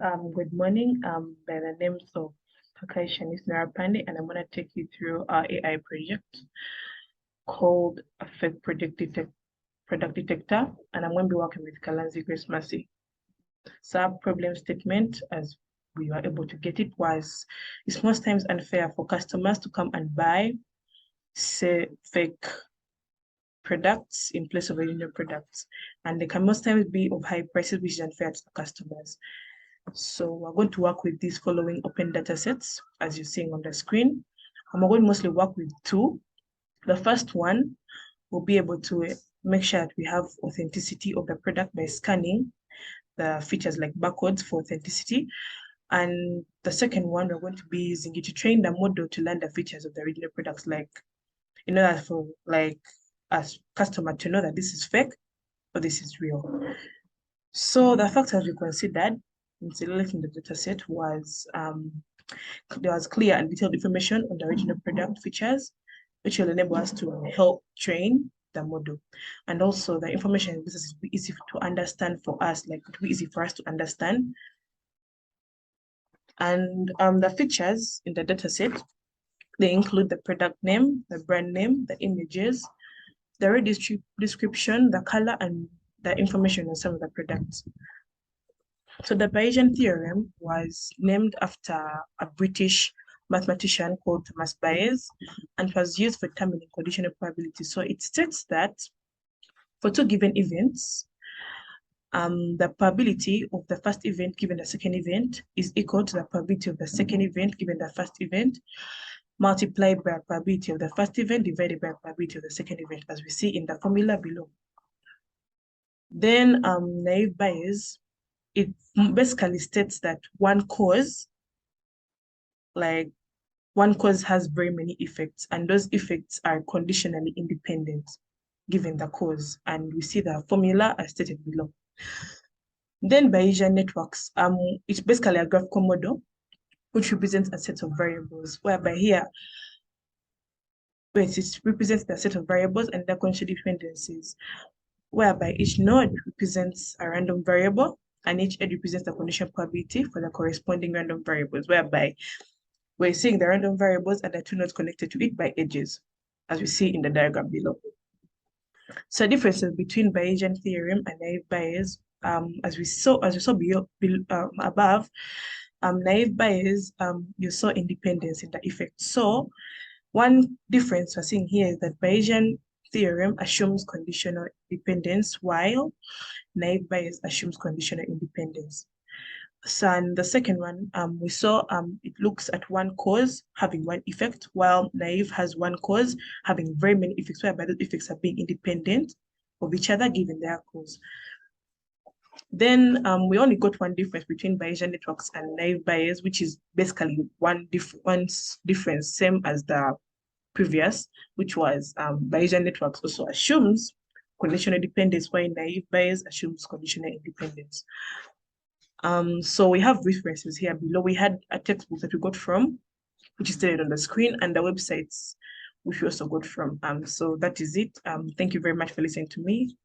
Good morning. By the names of Takai Shanice Narapandi, and I'm going to take you through our AI project called a fake product detector, and I'm going to be working with Kalanzi Grace Mercy. So our problem statement, as we were able to get it, was it's most times unfair for customers to come and buy, say, fake products in place of original products, and they can most times be of high prices, which is unfair to the customers. So we're going to work with these following open data sets, as you're seeing on the screen. And we're going to mostly work with two. The first one will be able to make sure that we have authenticity of the product by scanning the features like barcodes for authenticity. And the second one, we're going to be using it to train the model to learn the features of the original products, like in order for as customer to know that this is fake or this is real. So the factors we considered in selecting the dataset was there was clear and detailed information on the original product features, which will enable us to help train the model. And also the information in business is easy to understand for us, like it will be easy for us to understand. And the features in the dataset, they include the product name, the brand name, the images, the registry description, the color, and the information on some of the products. So the Bayesian theorem was named after a British mathematician called Thomas Bayes and was used for determining conditional probability. So it states that for two given events, the probability of the first event given the second event is equal to the probability of the second event given the first event multiplied by probability of the first event divided by probability of the second event, as we see in the formula below. Then naive Bayes, it basically states that one cause has very many effects, and those effects are conditionally independent given the cause. And we see the formula as stated below. Then Bayesian networks, it's basically a graphical model which represents a set of variables, whereby here, it represents the set of variables and their conditional dependencies, whereby each node represents a random variable and each edge represents the conditional probability for the corresponding random variables, whereby we're seeing the random variables and the two nodes connected to it by edges, as we see in the diagram below. So differences between Bayesian theorem and naive Bayes, as we saw above, naive Bayes, you saw independence in the effect. So one difference we're seeing here is that Bayesian theorem assumes conditional dependence, while naive Bayes assumes conditional independence. So, and the second one, we saw it looks at one cause having one effect, while naive has one cause having very many effects, whereby those effects are being independent of each other given their cause. Then we only got one difference between Bayesian networks and naive Bayes, which is basically one difference, same as the previous, which was Bayesian networks also assumes conditional dependence, while naive Bayes assumes conditional independence. So we have references here below. We had a textbook that we got from, which is stated on the screen, and the websites which we also got from. So that is it. Thank you very much for listening to me.